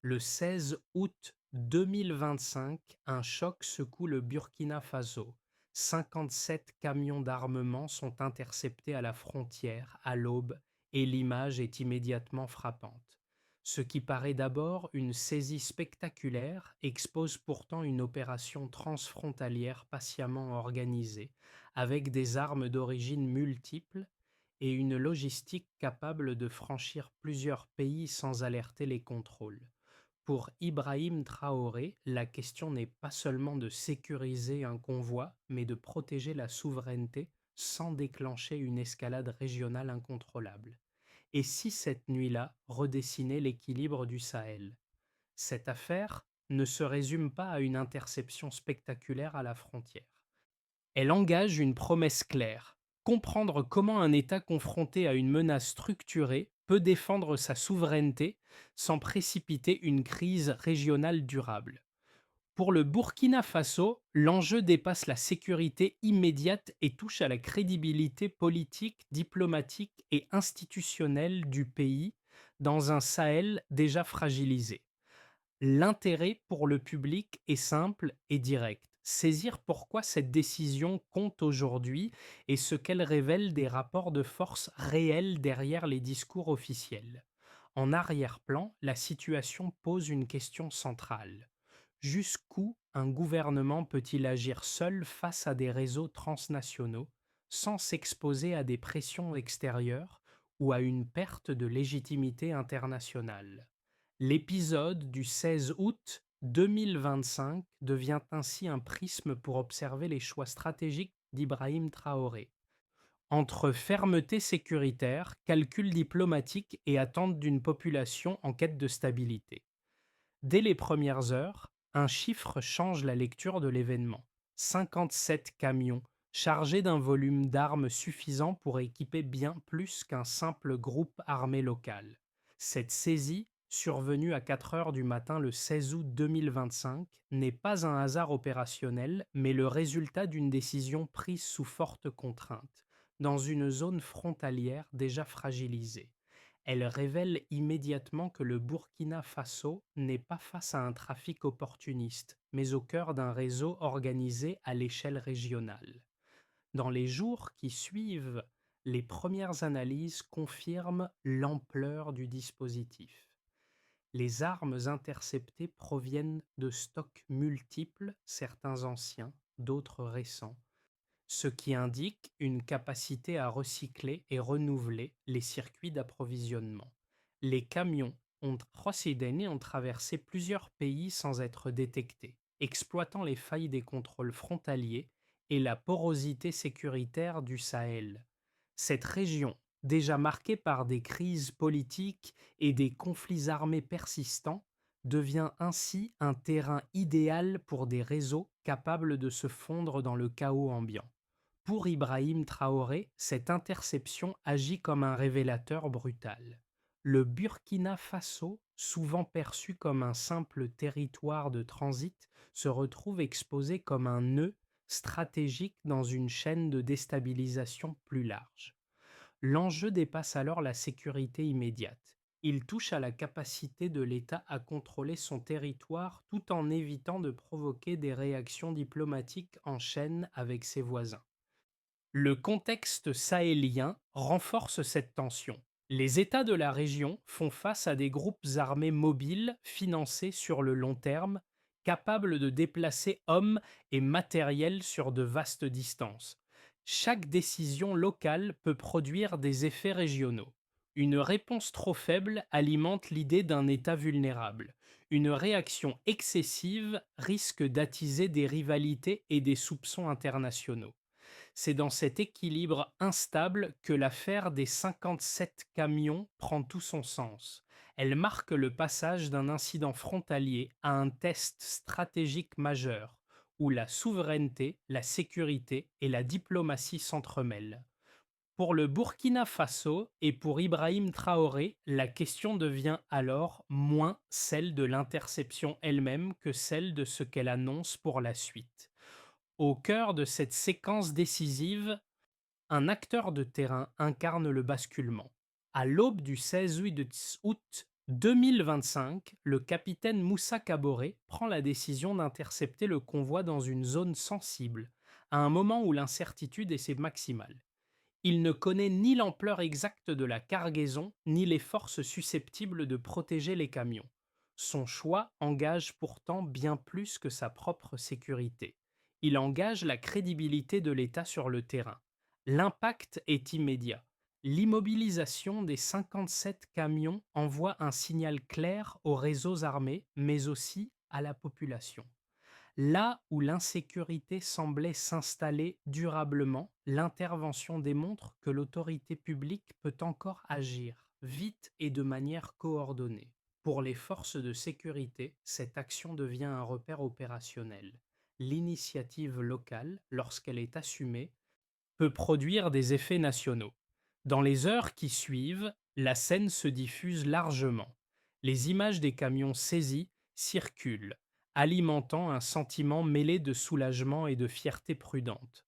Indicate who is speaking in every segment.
Speaker 1: Le 16 août 2025, un choc secoue le Burkina Faso. 57 camions d'armement sont interceptés à la frontière à l'aube et l'image est immédiatement frappante. Ce qui paraît d'abord une saisie spectaculaire expose pourtant une opération transfrontalière patiemment organisée, avec des armes d'origine multiples et une logistique capable de franchir plusieurs pays sans alerter les contrôles. Pour Ibrahim Traoré, la question n'est pas seulement de sécuriser un convoi, mais de protéger la souveraineté sans déclencher une escalade régionale incontrôlable. Et si cette nuit-là redessinait l'équilibre du Sahel? Cette affaire ne se résume pas à une interception spectaculaire à la frontière. Elle engage une promesse claire: comprendre comment un État confronté à une menace structurée peut défendre sa souveraineté sans précipiter une crise régionale durable. Pour le Burkina Faso, l'enjeu dépasse la sécurité immédiate et touche à la crédibilité politique, diplomatique et institutionnelle du pays dans un Sahel déjà fragilisé. L'intérêt pour le public est simple et direct: saisir pourquoi cette décision compte aujourd'hui et ce qu'elle révèle des rapports de force réels derrière les discours officiels. En arrière-plan, la situation pose une question centrale. Jusqu'où un gouvernement peut-il agir seul face à des réseaux transnationaux sans s'exposer à des pressions extérieures ou à une perte de légitimité internationale? L'épisode du 16 août 2025 devient ainsi un prisme pour observer les choix stratégiques d'Ibrahim Traoré. Entre fermeté sécuritaire, calcul diplomatique et attente d'une population en quête de stabilité. Dès les premières heures, un chiffre change la lecture de l'événement: 57 camions chargés d'un volume d'armes suffisant pour équiper bien plus qu'un simple groupe armé local. Cette saisie, survenue à 4 heures du matin le 16 août 2025, n'est pas un hasard opérationnel, mais le résultat d'une décision prise sous forte contrainte, dans une zone frontalière déjà fragilisée. Elle révèle immédiatement que le Burkina Faso n'est pas face à un trafic opportuniste, mais au cœur d'un réseau organisé à l'échelle régionale. Dans les jours qui suivent, les premières analyses confirment l'ampleur du dispositif. Les armes interceptées proviennent de stocks multiples, certains anciens, d'autres récents, ce qui indique une capacité à recycler et renouveler les circuits d'approvisionnement. Les camions procédés ont traversé plusieurs pays sans être détectés, exploitant les failles des contrôles frontaliers et la porosité sécuritaire du Sahel. Cette région, déjà marquée par des crises politiques et des conflits armés persistants, devient ainsi un terrain idéal pour des réseaux capables de se fondre dans le chaos ambiant. Pour Ibrahim Traoré, cette interception agit comme un révélateur brutal. Le Burkina Faso, souvent perçu comme un simple territoire de transit, se retrouve exposé comme un nœud stratégique dans une chaîne de déstabilisation plus large. L'enjeu dépasse alors la sécurité immédiate. Il touche à la capacité de l'État à contrôler son territoire tout en évitant de provoquer des réactions diplomatiques en chaîne avec ses voisins. Le contexte sahélien renforce cette tension. Les États de la région font face à des groupes armés mobiles financés sur le long terme, capables de déplacer hommes et matériel sur de vastes distances. Chaque décision locale peut produire des effets régionaux. Une réponse trop faible alimente l'idée d'un État vulnérable. Une réaction excessive risque d'attiser des rivalités et des soupçons internationaux. C'est dans cet équilibre instable que l'affaire des 57 camions prend tout son sens. Elle marque le passage d'un incident frontalier à un test stratégique majeur, où la souveraineté, la sécurité et la diplomatie s'entremêlent. Pour le Burkina Faso et pour Ibrahim Traoré, la question devient alors moins celle de l'interception elle-même que celle de ce qu'elle annonce pour la suite. Au cœur de cette séquence décisive, un acteur de terrain incarne le basculement. À l'aube du 16 août 2025, le capitaine Moussa Kaboré prend la décision d'intercepter le convoi dans une zone sensible, à un moment où l'incertitude est maximale. Il ne connaît ni l'ampleur exacte de la cargaison, ni les forces susceptibles de protéger les camions. Son choix engage pourtant bien plus que sa propre sécurité. Il engage la crédibilité de l'État sur le terrain. L'impact est immédiat. L'immobilisation des 57 camions envoie un signal clair aux réseaux armés, mais aussi à la population. Là où l'insécurité semblait s'installer durablement, l'intervention démontre que l'autorité publique peut encore agir, vite et de manière coordonnée. Pour les forces de sécurité, cette action devient un repère opérationnel. L'initiative locale, lorsqu'elle est assumée, peut produire des effets nationaux. Dans les heures qui suivent, la scène se diffuse largement. Les images des camions saisis circulent, alimentant un sentiment mêlé de soulagement et de fierté prudente.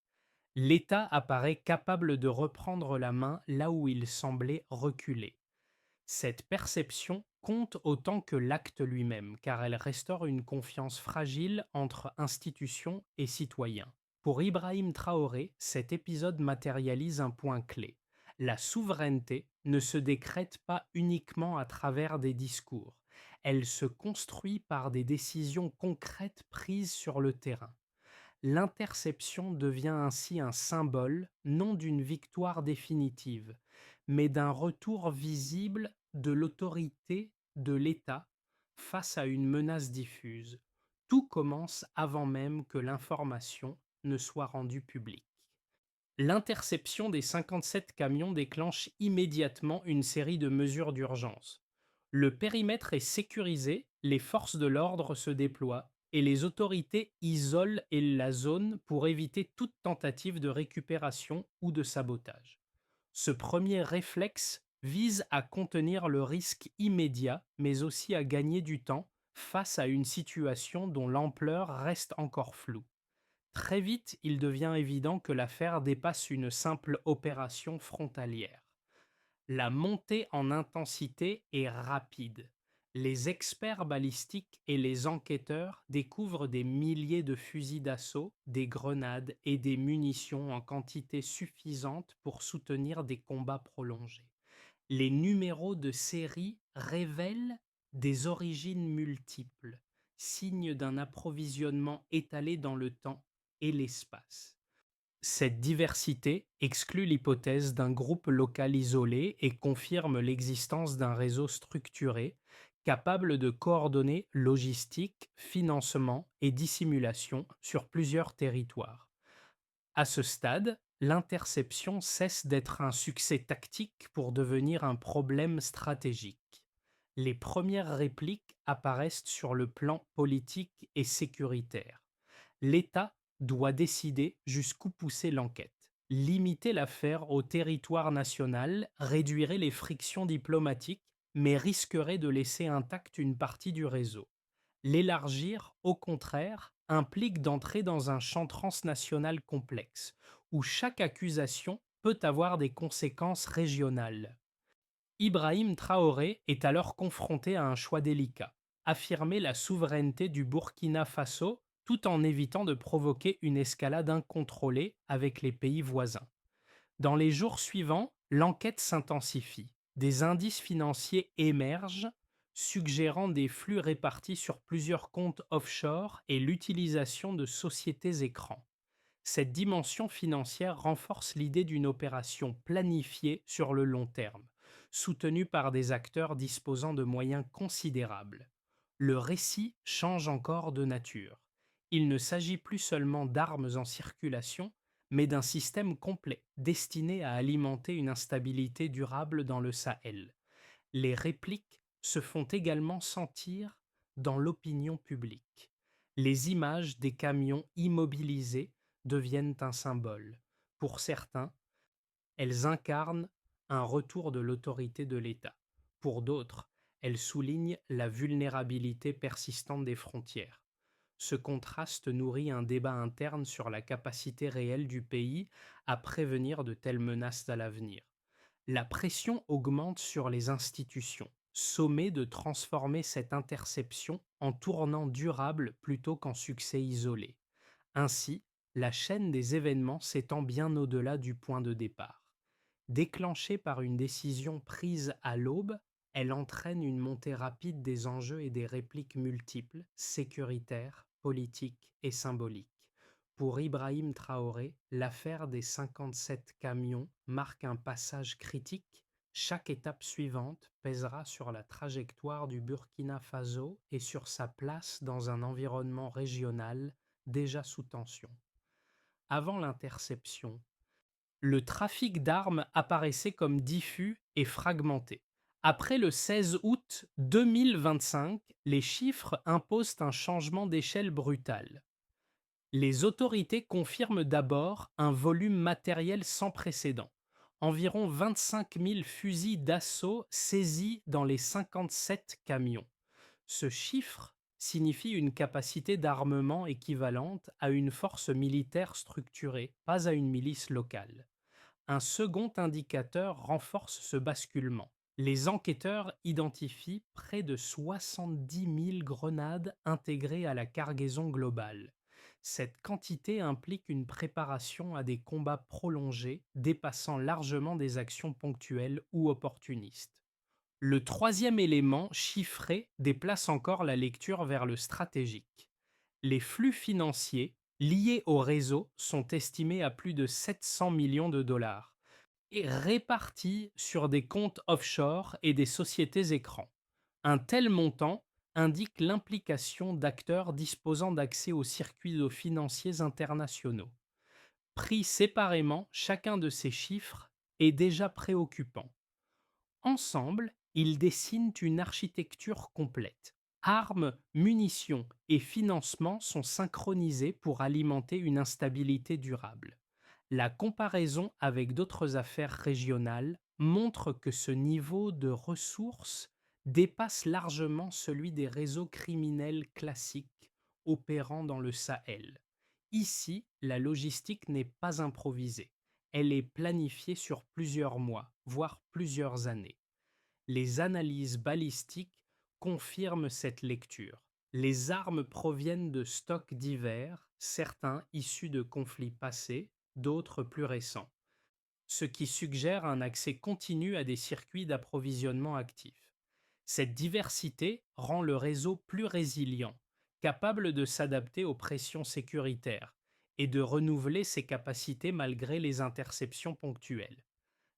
Speaker 1: L'État apparaît capable de reprendre la main là où il semblait reculer. Cette perception compte autant que l'acte lui-même, car elle restaure une confiance fragile entre institutions et citoyens. Pour Ibrahim Traoré, cet épisode matérialise un point clé. La souveraineté ne se décrète pas uniquement à travers des discours, elle se construit par des décisions concrètes prises sur le terrain. L'interception devient ainsi un symbole, non d'une victoire définitive, mais d'un retour visible de l'autorité de l'État face à une menace diffuse. Tout commence avant même que l'information ne soit rendue publique. L'interception des 57 camions déclenche immédiatement une série de mesures d'urgence. Le périmètre est sécurisé, les forces de l'ordre se déploient et les autorités isolent la zone pour éviter toute tentative de récupération ou de sabotage. Ce premier réflexe vise à contenir le risque immédiat, mais aussi à gagner du temps face à une situation dont l'ampleur reste encore floue. Très vite, il devient évident que l'affaire dépasse une simple opération frontalière. La montée en intensité est rapide. Les experts balistiques et les enquêteurs découvrent des milliers de fusils d'assaut, des grenades et des munitions en quantité suffisante pour soutenir des combats prolongés. Les numéros de série révèlent des origines multiples, signe d'un approvisionnement étalé dans le temps et l'espace. Cette diversité exclut l'hypothèse d'un groupe local isolé et confirme l'existence d'un réseau structuré capable de coordonner logistique, financement et dissimulation sur plusieurs territoires. À ce stade, l'interception cesse d'être un succès tactique pour devenir un problème stratégique. Les premières répliques apparaissent sur le plan politique et sécuritaire. L'État doit décider jusqu'où pousser l'enquête. Limiter l'affaire au territoire national réduirait les frictions diplomatiques, mais risquerait de laisser intacte une partie du réseau. L'élargir, au contraire, implique d'entrer dans un champ transnational complexe, où chaque accusation peut avoir des conséquences régionales. Ibrahim Traoré est alors confronté à un choix délicat: affirmer la souveraineté du Burkina Faso tout en évitant de provoquer une escalade incontrôlée avec les pays voisins. Dans les jours suivants, l'enquête s'intensifie. Des indices financiers émergent, suggérant des flux répartis sur plusieurs comptes offshore et l'utilisation de sociétés écrans. Cette dimension financière renforce l'idée d'une opération planifiée sur le long terme, soutenue par des acteurs disposant de moyens considérables. Le récit change encore de nature. Il ne s'agit plus seulement d'armes en circulation, mais d'un système complet destiné à alimenter une instabilité durable dans le Sahel. Les répliques se font également sentir dans l'opinion publique. Les images des camions immobilisés deviennent un symbole. Pour certains, elles incarnent un retour de l'autorité de l'État. Pour d'autres, elles soulignent la vulnérabilité persistante des frontières. Ce contraste nourrit un débat interne sur la capacité réelle du pays à prévenir de telles menaces à l'avenir. La pression augmente sur les institutions. sommé de transformer cette interception en tournant durable plutôt qu'en succès isolé. Ainsi, la chaîne des événements s'étend bien au-delà du point de départ. Déclenchée par une décision prise à l'aube, elle entraîne une montée rapide des enjeux et des répliques multiples, sécuritaires, politiques et symboliques. Pour Ibrahim Traoré, l'affaire des 57 camions marque un passage critique. Chaque étape suivante pèsera sur la trajectoire du Burkina Faso et sur sa place dans un environnement régional déjà sous tension. Avant l'interception, le trafic d'armes apparaissait comme diffus et fragmenté. Après le 16 août 2025, les chiffres imposent un changement d'échelle brutal. Les autorités confirment d'abord un volume matériel sans précédent. Environ 25 000 fusils d'assaut saisis dans les 57 camions. Ce chiffre signifie une capacité d'armement équivalente à une force militaire structurée, pas à une milice locale. Un second indicateur renforce ce basculement. Les enquêteurs identifient près de 70 000 grenades intégrées à la cargaison globale. Cette quantité implique une préparation à des combats prolongés dépassant largement des actions ponctuelles ou opportunistes. Le troisième élément, chiffré, déplace encore la lecture vers le stratégique. Les flux financiers liés au réseau sont estimés à plus de 700 millions de dollars et répartis sur des comptes offshore et des sociétés écrans. Un tel montant indique l'implication d'acteurs disposant d'accès aux circuits financiers internationaux. Pris séparément, chacun de ces chiffres est déjà préoccupant. Ensemble, ils dessinent une architecture complète. Armes, munitions et financements sont synchronisés pour alimenter une instabilité durable. La comparaison avec d'autres affaires régionales montre que ce niveau de ressources dépasse largement celui des réseaux criminels classiques opérant dans le Sahel. Ici, la logistique n'est pas improvisée. Elle est planifiée sur plusieurs mois, voire plusieurs années. Les analyses balistiques confirment cette lecture. Les armes proviennent de stocks divers, certains issus de conflits passés, d'autres plus récents, ce qui suggère un accès continu à des circuits d'approvisionnement actifs. Cette diversité rend le réseau plus résilient, capable de s'adapter aux pressions sécuritaires et de renouveler ses capacités malgré les interceptions ponctuelles.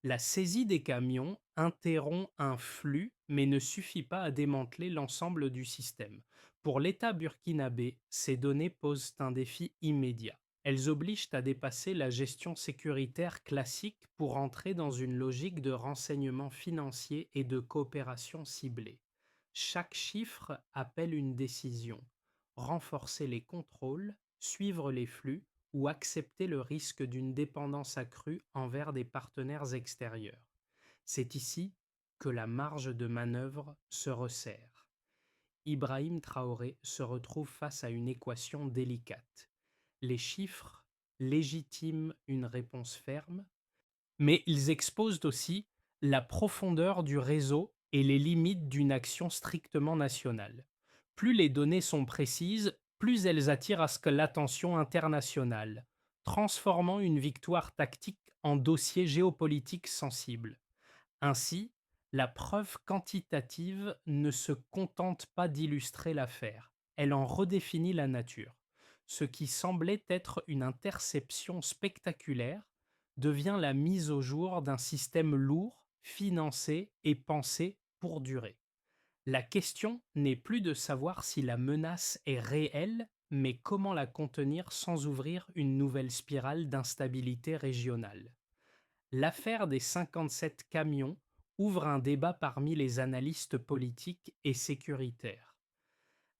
Speaker 1: La saisie des camions interrompt un flux, mais ne suffit pas à démanteler l'ensemble du système. Pour l'État burkinabé, ces données posent un défi immédiat. Elles obligent à dépasser la gestion sécuritaire classique pour entrer dans une logique de renseignement financier et de coopération ciblée. Chaque chiffre appelle une décision. Renforcer les contrôles, suivre les flux ou accepter le risque d'une dépendance accrue envers des partenaires extérieurs. C'est ici que la marge de manœuvre se resserre. Ibrahim Traoré se retrouve face à une équation délicate. Les chiffres légitiment une réponse ferme, mais ils exposent aussi la profondeur du réseau et les limites d'une action strictement nationale. Plus les données sont précises, plus elles attirent à ce que l'attention internationale, transformant une victoire tactique en dossier géopolitique sensible. Ainsi, la preuve quantitative ne se contente pas d'illustrer l'affaire, elle en redéfinit la nature. Ce qui semblait être une interception spectaculaire devient la mise au jour d'un système lourd, financé et pensé pour durer. La question n'est plus de savoir si la menace est réelle, mais comment la contenir sans ouvrir une nouvelle spirale d'instabilité régionale. L'affaire des 57 camions ouvre un débat parmi les analystes politiques et sécuritaires.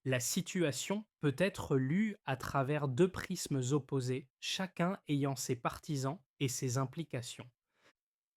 Speaker 1: La situation peut être lue à travers deux prismes opposés, chacun ayant ses partisans et ses implications.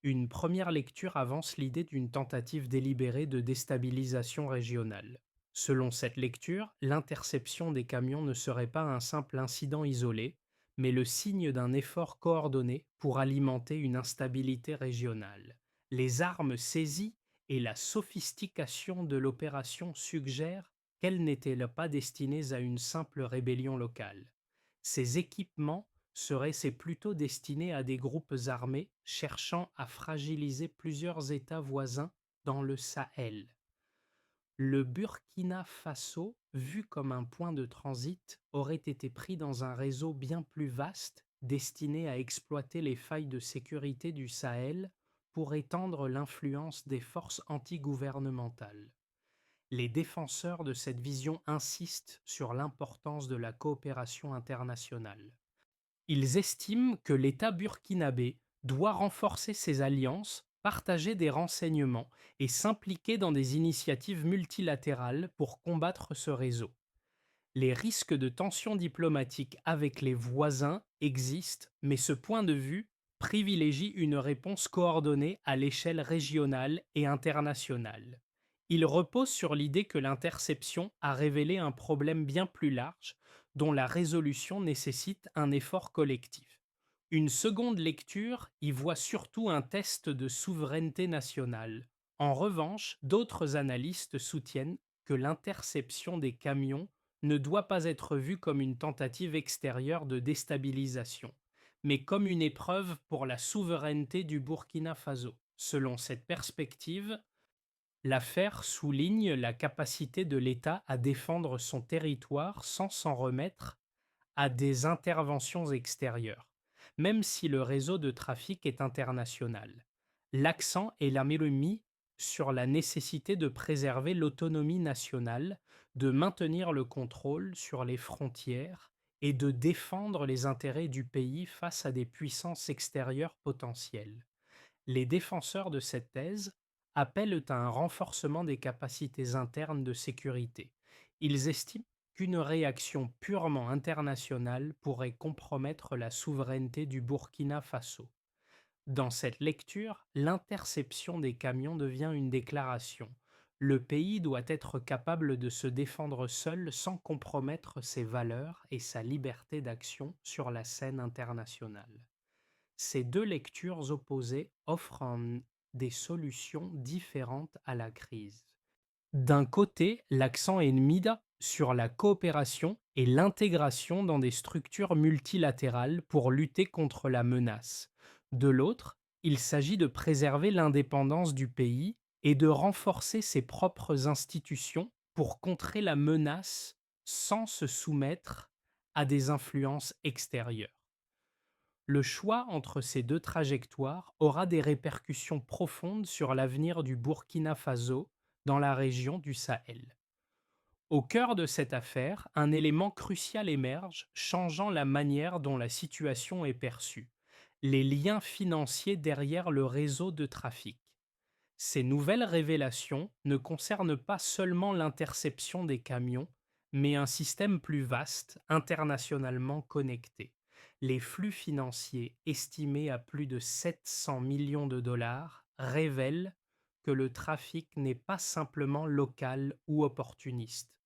Speaker 1: Une première lecture avance l'idée d'une tentative délibérée de déstabilisation régionale. Selon cette lecture, l'interception des camions ne serait pas un simple incident isolé, mais le signe d'un effort coordonné pour alimenter une instabilité régionale. Les armes saisies et la sophistication de l'opération suggère qu'elles n'étaient pas destinées à une simple rébellion locale. Ces équipements seraient plutôt destinés à des groupes armés cherchant à fragiliser plusieurs États voisins dans le Sahel. Le Burkina Faso, vu comme un point de transit, aurait été pris dans un réseau bien plus vaste destiné à exploiter les failles de sécurité du Sahel pour étendre l'influence des forces antigouvernementales. Les défenseurs de cette vision insistent sur l'importance de la coopération internationale. Ils estiment que l'État burkinabé doit renforcer ses alliances, partager des renseignements et s'impliquer dans des initiatives multilatérales pour combattre ce réseau. Les risques de tensions diplomatiques avec les voisins existent, mais ce point de vue privilégie une réponse coordonnée à l'échelle régionale et internationale. Il repose sur l'idée que l'interception a révélé un problème bien plus large dont la résolution nécessite un effort collectif. Une seconde lecture y voit surtout un test de souveraineté nationale. En revanche, d'autres analystes soutiennent que l'interception des camions ne doit pas être vue comme une tentative extérieure de déstabilisation, mais comme une épreuve pour la souveraineté du Burkina Faso. Selon cette perspective, l'affaire souligne la capacité de l'État à défendre son territoire sans s'en remettre à des interventions extérieures, même si le réseau de trafic est international. L'accent est là mis sur la nécessité de préserver l'autonomie nationale, de maintenir le contrôle sur les frontières et de défendre les intérêts du pays face à des puissances extérieures potentielles. Les défenseurs de cette thèse appellent à un renforcement des capacités internes de sécurité. Ils estiment qu'une réaction purement internationale pourrait compromettre la souveraineté du Burkina Faso. Dans cette lecture, l'interception des camions devient une déclaration. Le pays doit être capable de se défendre seul sans compromettre ses valeurs et sa liberté d'action sur la scène internationale. Ces deux lectures opposées offrent des solutions différentes à la crise. D'un côté, l'accent est mis sur la coopération et l'intégration dans des structures multilatérales pour lutter contre la menace. De l'autre, il s'agit de préserver l'indépendance du pays et de renforcer ses propres institutions pour contrer la menace sans se soumettre à des influences extérieures. Le choix entre ces deux trajectoires aura des répercussions profondes sur l'avenir du Burkina Faso dans la région du Sahel. Au cœur de cette affaire, un élément crucial émerge, changeant la manière dont la situation est perçue: les liens financiers derrière le réseau de trafic. Ces nouvelles révélations ne concernent pas seulement l'interception des camions, mais un système plus vaste, internationalement connecté. Les flux financiers, estimés à plus de 700 millions de dollars, révèlent que le trafic n'est pas simplement local ou opportuniste,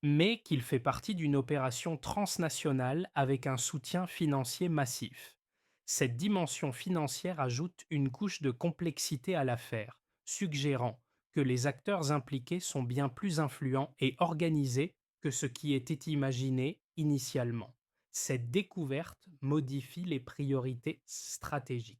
Speaker 1: mais qu'il fait partie d'une opération transnationale avec un soutien financier massif. Cette dimension financière ajoute une couche de complexité à l'affaire, suggérant que les acteurs impliqués sont bien plus influents et organisés que ce qui était imaginé initialement. Cette découverte modifie les priorités stratégiques.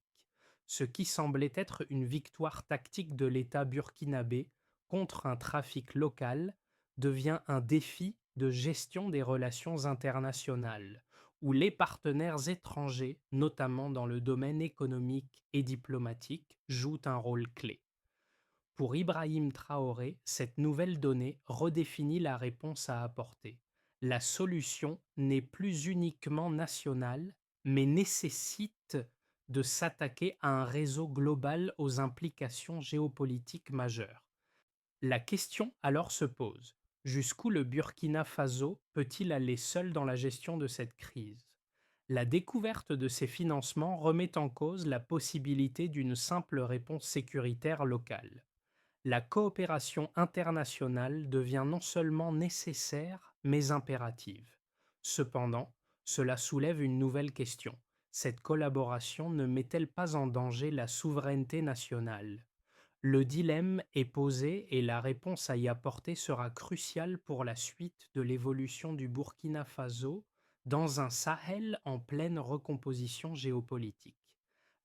Speaker 1: Ce qui semblait être une victoire tactique de l'État burkinabé contre un trafic local devient un défi de gestion des relations internationales, où les partenaires étrangers, notamment dans le domaine économique et diplomatique, jouent un rôle clé. Pour Ibrahim Traoré, cette nouvelle donnée redéfinit la réponse à apporter. La solution n'est plus uniquement nationale, mais nécessite de s'attaquer à un réseau global aux implications géopolitiques majeures. La question alors se pose: jusqu'où le Burkina Faso peut-il aller seul dans la gestion de cette crise? La découverte de ces financements remet en cause la possibilité d'une simple réponse sécuritaire locale. La coopération internationale devient non seulement nécessaire, mais impérative. Cependant, cela soulève une nouvelle question: cette collaboration ne met-elle pas en danger la souveraineté nationale? Le dilemme est posé et la réponse à y apporter sera cruciale pour la suite de l'évolution du Burkina Faso dans un Sahel en pleine recomposition géopolitique.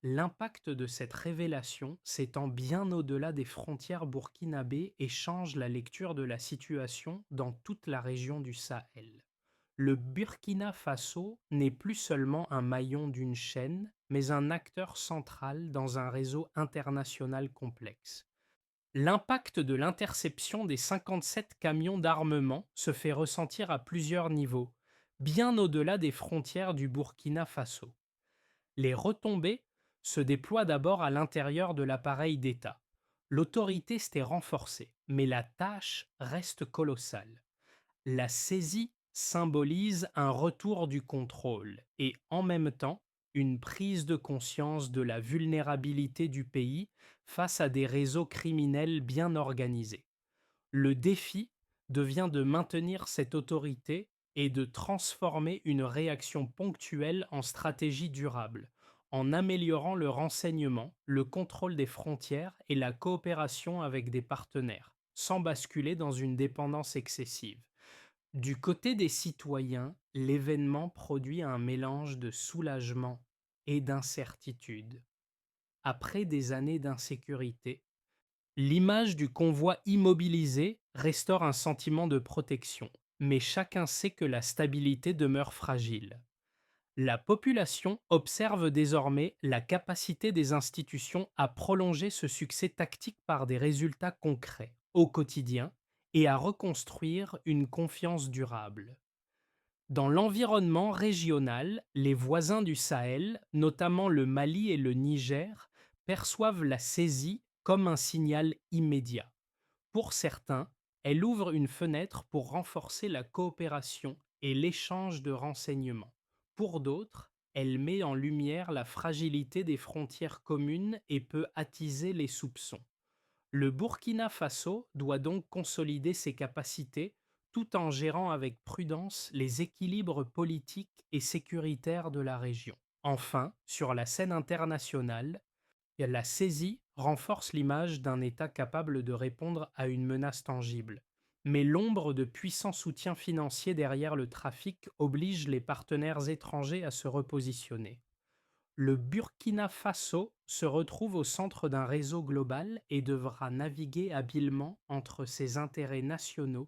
Speaker 1: L'impact de cette révélation s'étend bien au-delà des frontières burkinabées et change la lecture de la situation dans toute la région du Sahel. Le Burkina Faso n'est plus seulement un maillon d'une chaîne, mais un acteur central dans un réseau international complexe. L'impact de l'interception des 57 camions d'armement se fait ressentir à plusieurs niveaux, bien au-delà des frontières du Burkina Faso. Les retombées se déploient d'abord à l'intérieur de l'appareil d'État. L'autorité s'est renforcée, mais la tâche reste colossale. La saisie symbolise un retour du contrôle et en même temps une prise de conscience de la vulnérabilité du pays face à des réseaux criminels bien organisés. Le défi devient de maintenir cette autorité et de transformer une réaction ponctuelle en stratégie durable, en améliorant le renseignement, le contrôle des frontières et la coopération avec des partenaires, sans basculer dans une dépendance excessive. Du côté des citoyens, l'événement produit un mélange de soulagement et d'incertitude. Après des années d'insécurité, l'image du convoi immobilisé restaure un sentiment de protection, mais chacun sait que la stabilité demeure fragile. La population observe désormais la capacité des institutions à prolonger ce succès tactique par des résultats concrets, au quotidien, et à reconstruire une confiance durable. Dans l'environnement régional, les voisins du Sahel, notamment le Mali et le Niger, perçoivent la saisie comme un signal immédiat. Pour certains, elle ouvre une fenêtre pour renforcer la coopération et l'échange de renseignements. Pour d'autres, elle met en lumière la fragilité des frontières communes et peut attiser les soupçons. Le Burkina Faso doit donc consolider ses capacités tout en gérant avec prudence les équilibres politiques et sécuritaires de la région. Enfin, sur la scène internationale, la saisie renforce l'image d'un État capable de répondre à une menace tangible. Mais l'ombre de puissants soutiens financiers derrière le trafic oblige les partenaires étrangers à se repositionner. Le Burkina Faso se retrouve au centre d'un réseau global et devra naviguer habilement entre ses intérêts nationaux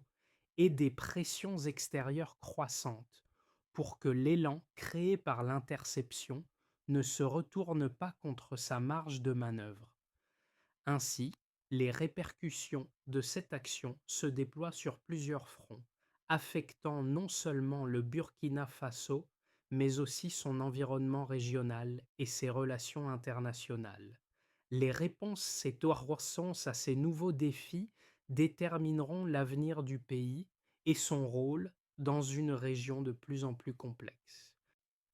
Speaker 1: et des pressions extérieures croissantes pour que l'élan créé par l'interception ne se retourne pas contre sa marge de manœuvre. Ainsi, les répercussions de cette action se déploient sur plusieurs fronts, affectant non seulement le Burkina Faso, mais aussi son environnement régional et ses relations internationales. Les réponses et torsons à ces nouveaux défis détermineront l'avenir du pays et son rôle dans une région de plus en plus complexe.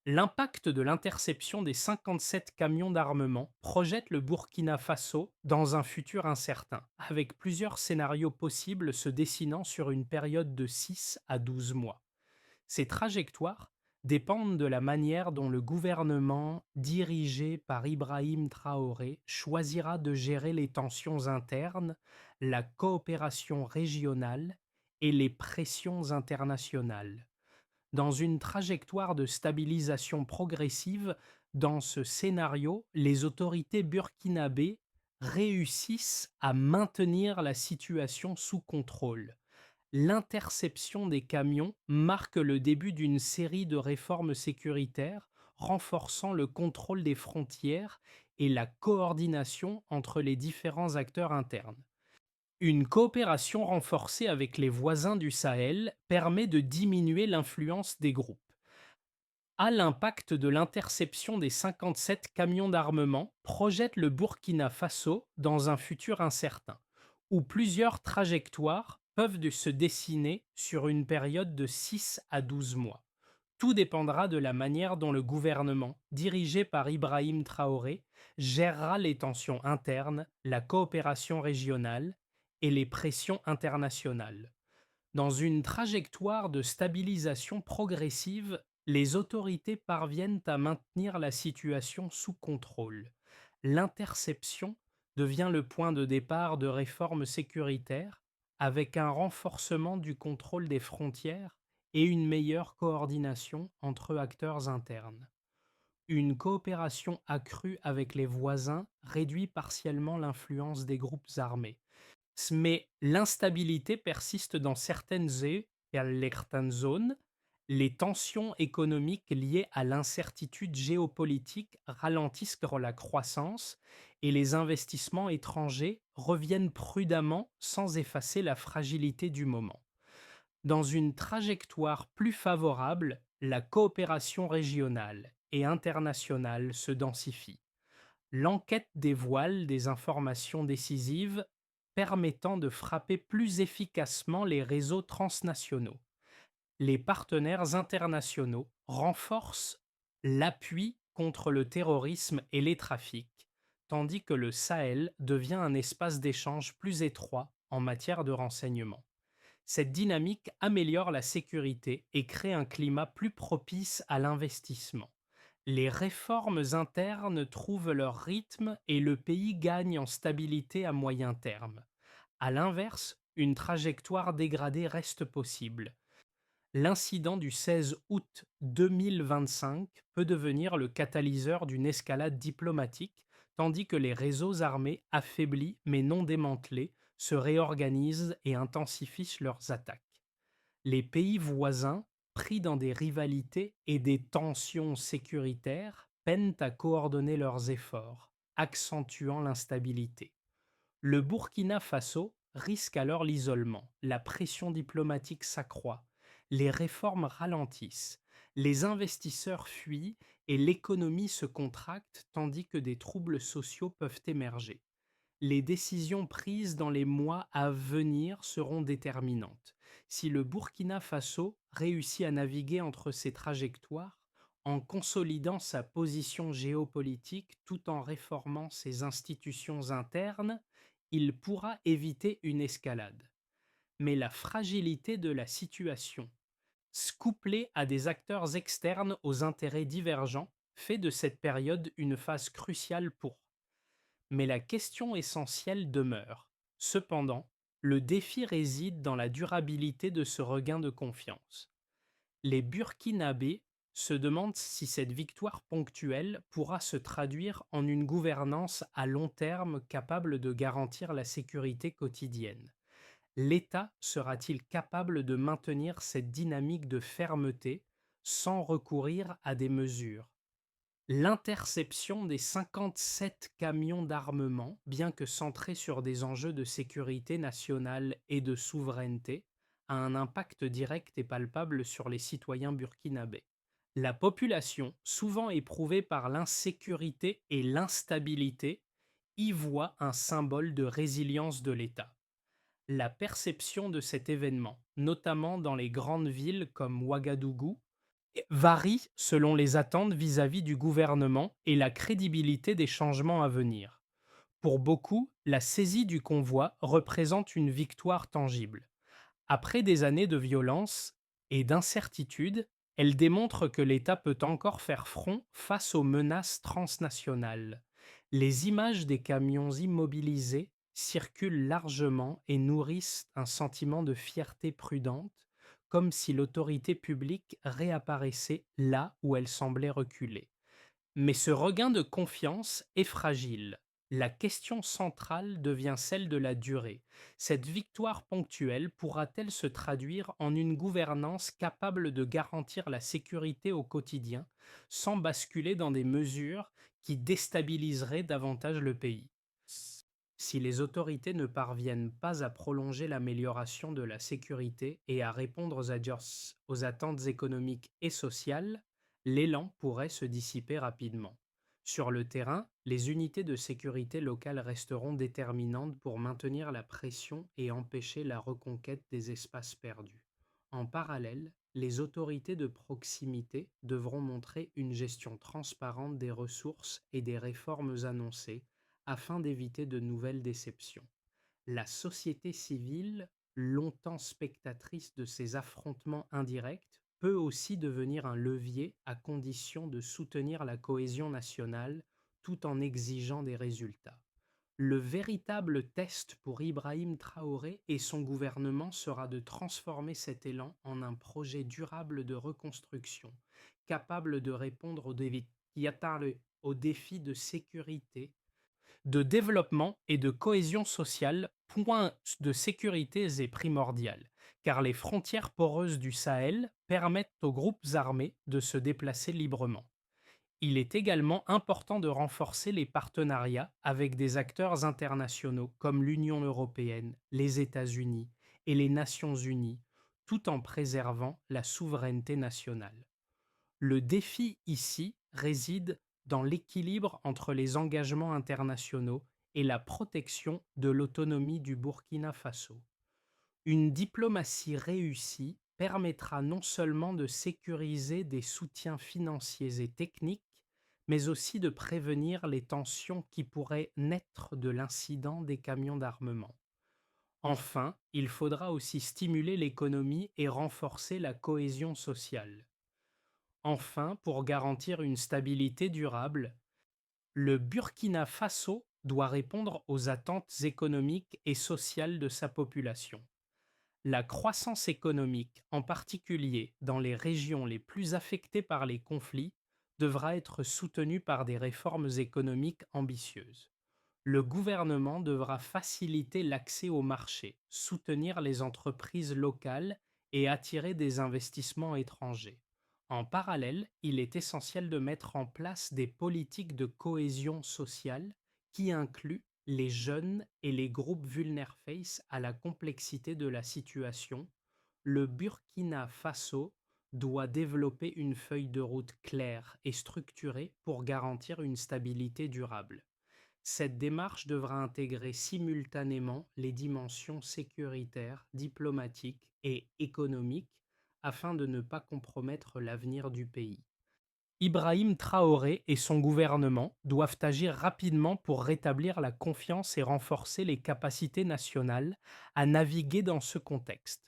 Speaker 1: L'impact de l'interception des 57 camions d'armement projette le Burkina Faso dans un futur incertain, avec plusieurs scénarios possibles se dessinant sur une période de 6 à 12 mois. Ces trajectoires dépendent de la manière dont le gouvernement, dirigé par Ibrahim Traoré, choisira de gérer les tensions internes, la coopération régionale et les pressions internationales. Dans une trajectoire de stabilisation progressive, dans ce scénario, les autorités burkinabées réussissent à maintenir la situation sous contrôle. L'interception des camions marque le début d'une série de réformes sécuritaires renforçant le contrôle des frontières et la coordination entre les différents acteurs internes. Une coopération renforcée avec les voisins du Sahel permet de diminuer l'influence des groupes. À l'impact de l'interception des 57 camions d'armement projette le Burkina Faso dans un futur incertain, où plusieurs trajectoires peuvent se dessiner sur une période de 6 à 12 mois. Tout dépendra de la manière dont le gouvernement, dirigé par Ibrahim Traoré, gérera les tensions internes, la coopération régionale et les pressions internationales. Dans une trajectoire de stabilisation progressive, les autorités parviennent à maintenir la situation sous contrôle. L'interception devient le point de départ de réformes sécuritaires avec un renforcement du contrôle des frontières et une meilleure coordination entre acteurs internes. Une coopération accrue avec les voisins réduit partiellement l'influence des groupes armés. Mais l'instabilité persiste dans certaines zones. Les tensions économiques liées à l'incertitude géopolitique ralentissent la croissance et les investissements étrangers reviennent prudemment sans effacer la fragilité du moment. Dans une trajectoire plus favorable, la coopération régionale et internationale se densifie. L'enquête dévoile des informations décisives permettant de frapper plus efficacement les réseaux transnationaux. Les partenaires internationaux renforcent l'appui contre le terrorisme et les trafics, tandis que le Sahel devient un espace d'échange plus étroit en matière de renseignement. Cette dynamique améliore la sécurité et crée un climat plus propice à l'investissement. Les réformes internes trouvent leur rythme et le pays gagne en stabilité à moyen terme. À l'inverse, une trajectoire dégradée reste possible. L'incident du 16 août 2025 peut devenir le catalyseur d'une escalade diplomatique, tandis que les réseaux armés affaiblis mais non démantelés se réorganisent et intensifient leurs attaques. Les pays voisins, pris dans des rivalités et des tensions sécuritaires, peinent à coordonner leurs efforts, accentuant l'instabilité. Le Burkina Faso risque alors l'isolement, la pression diplomatique s'accroît, les réformes ralentissent, les investisseurs fuient et l'économie se contracte tandis que des troubles sociaux peuvent émerger. Les décisions prises dans les mois à venir seront déterminantes. Si le Burkina Faso réussit à naviguer entre ces trajectoires, en consolidant sa position géopolitique tout en réformant ses institutions internes, il pourra éviter une escalade. Mais la fragilité de la situation, couplée à des acteurs externes aux intérêts divergents, fait de cette période une phase cruciale pour. Mais la question essentielle demeure. Cependant, le défi réside dans la durabilité de ce regain de confiance. Les Burkinabés se demandent si cette victoire ponctuelle pourra se traduire en une gouvernance à long terme capable de garantir la sécurité quotidienne. L'État sera-t-il capable de maintenir cette dynamique de fermeté sans recourir à des mesures? L'interception des 57 camions d'armement, bien que centrée sur des enjeux de sécurité nationale et de souveraineté, a un impact direct et palpable sur les citoyens burkinabés. La population, souvent éprouvée par l'insécurité et l'instabilité, y voit un symbole de résilience de l'État. La perception de cet événement, notamment dans les grandes villes comme Ouagadougou, varie selon les attentes vis-à-vis du gouvernement et la crédibilité des changements à venir. Pour beaucoup, la saisie du convoi représente une victoire tangible. Après des années de violence et d'incertitude, elle démontre que l'État peut encore faire front face aux menaces transnationales. Les images des camions immobilisés circulent largement et nourrissent un sentiment de fierté prudente, comme si l'autorité publique réapparaissait là où elle semblait reculer. Mais ce regain de confiance est fragile. La question centrale devient celle de la durée. Cette victoire ponctuelle pourra-t-elle se traduire en une gouvernance capable de garantir la sécurité au quotidien sans basculer dans des mesures qui déstabiliseraient davantage le pays? Si les autorités ne parviennent pas à prolonger l'amélioration de la sécurité et à répondre aux attentes économiques et sociales, l'élan pourrait se dissiper rapidement. Sur le terrain, les unités de sécurité locales resteront déterminantes pour maintenir la pression et empêcher la reconquête des espaces perdus. En parallèle, les autorités de proximité devront montrer une gestion transparente des ressources et des réformes annoncées afin d'éviter de nouvelles déceptions. La société civile, longtemps spectatrice de ces affrontements indirects, peut aussi devenir un levier à condition de soutenir la cohésion nationale tout en exigeant des résultats. Le véritable test pour Ibrahim Traoré et son gouvernement sera de transformer cet élan en un projet durable de reconstruction, capable de répondre aux défis de sécurité, de développement et de cohésion sociale, point de sécurité est primordial, car les frontières poreuses du Sahel permettent aux groupes armés de se déplacer librement. Il est également important de renforcer les partenariats avec des acteurs internationaux comme l'Union européenne, les États-Unis et les Nations unies, tout en préservant la souveraineté nationale. Le défi ici réside dans l'équilibre entre les engagements internationaux et la protection de l'autonomie du Burkina Faso. Une diplomatie réussie permettra non seulement de sécuriser des soutiens financiers et techniques, mais aussi de prévenir les tensions qui pourraient naître de l'incident des camions d'armement. Enfin, il faudra aussi stimuler l'économie et renforcer la cohésion sociale. Enfin, pour garantir une stabilité durable, le Burkina Faso doit répondre aux attentes économiques et sociales de sa population. La croissance économique, en particulier dans les régions les plus affectées par les conflits, devra être soutenue par des réformes économiques ambitieuses. Le gouvernement devra faciliter l'accès au marché, soutenir les entreprises locales et attirer des investissements étrangers. En parallèle, il est essentiel de mettre en place des politiques de cohésion sociale qui incluent les jeunes et les groupes vulnérables face à la complexité de la situation. Le Burkina Faso doit développer une feuille de route claire et structurée pour garantir une stabilité durable. Cette démarche devra intégrer simultanément les dimensions sécuritaires, diplomatiques et économiques afin de ne pas compromettre l'avenir du pays. Ibrahim Traoré et son gouvernement doivent agir rapidement pour rétablir la confiance et renforcer les capacités nationales à naviguer dans ce contexte.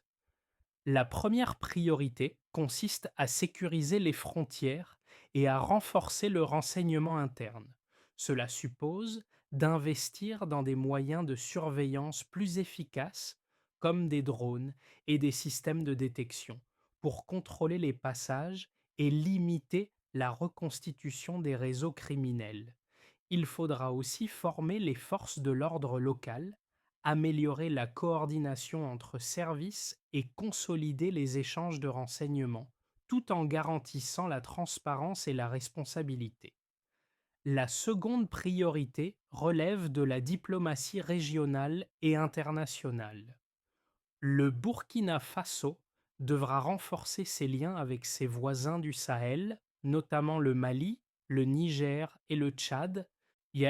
Speaker 1: La première priorité consiste à sécuriser les frontières et à renforcer le renseignement interne. Cela suppose d'investir dans des moyens de surveillance plus efficaces, comme des drones et des systèmes de détection, pour contrôler les passages et limiter la reconstitution des réseaux criminels. Il faudra aussi former les forces de l'ordre local, améliorer la coordination entre services et consolider les échanges de renseignements, tout en garantissant la transparence et la responsabilité. La seconde priorité relève de la diplomatie régionale et internationale. Le Burkina Faso devra renforcer ses liens avec ses voisins du Sahel, notamment le Mali, le Niger et le Tchad,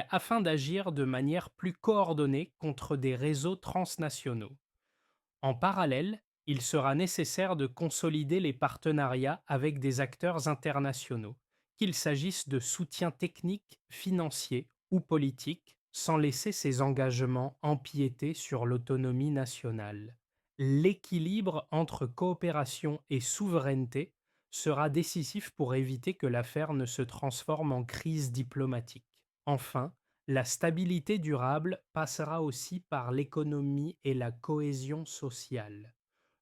Speaker 1: afin d'agir de manière plus coordonnée contre des réseaux transnationaux. En parallèle, il sera nécessaire de consolider les partenariats avec des acteurs internationaux, qu'il s'agisse de soutien technique, financier ou politique, sans laisser ces engagements empiéter sur l'autonomie nationale. L'équilibre entre coopération et souveraineté sera décisif pour éviter que l'affaire ne se transforme en crise diplomatique. Enfin, la stabilité durable passera aussi par l'économie et la cohésion sociale.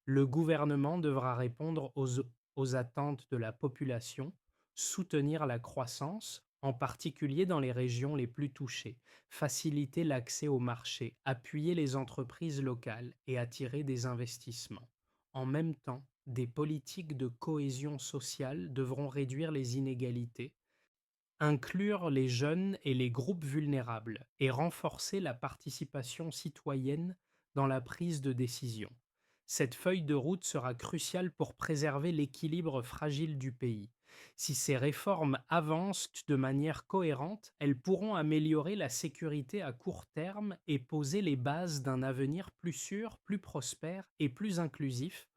Speaker 1: Le gouvernement devra répondre aux attentes de la population, soutenir la croissance, en particulier dans les régions les plus touchées, faciliter l'accès au marché, appuyer les entreprises locales et attirer des investissements. En même temps, des politiques de cohésion sociale devront réduire les inégalités, inclure les jeunes et les groupes vulnérables et renforcer la participation citoyenne dans la prise de décision. Cette feuille de route sera cruciale pour préserver l'équilibre fragile du pays. Si ces réformes avancent de manière cohérente, elles pourront améliorer la sécurité à court terme et poser les bases d'un avenir plus sûr, plus prospère et plus inclusif,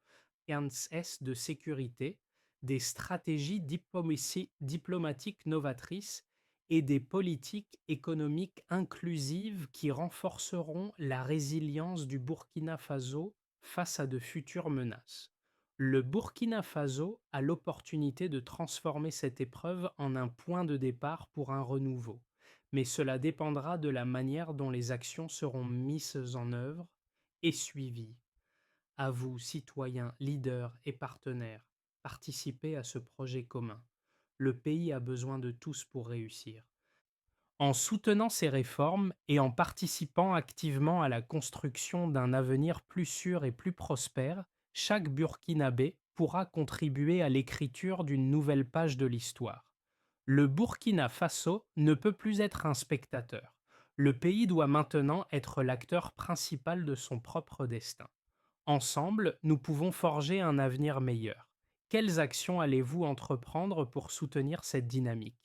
Speaker 1: de sécurité, des stratégies diplomatiques novatrices et des politiques économiques inclusives qui renforceront la résilience du Burkina Faso face à de futures menaces. Le Burkina Faso a l'opportunité de transformer cette épreuve en un point de départ pour un renouveau. mais cela dépendra de la manière dont les actions seront mises en œuvre et suivies. À vous, citoyens, leaders et partenaires, participez à ce projet commun. Le pays a besoin de tous pour réussir. En soutenant ces réformes et en participant activement à la construction d'un avenir plus sûr et plus prospère, chaque Burkinabé pourra contribuer à l'écriture d'une nouvelle page de l'histoire. Le Burkina Faso ne peut plus être un spectateur. Le pays doit maintenant être l'acteur principal de son propre destin. Ensemble, nous pouvons forger un avenir meilleur. Quelles actions allez-vous entreprendre pour soutenir cette dynamique?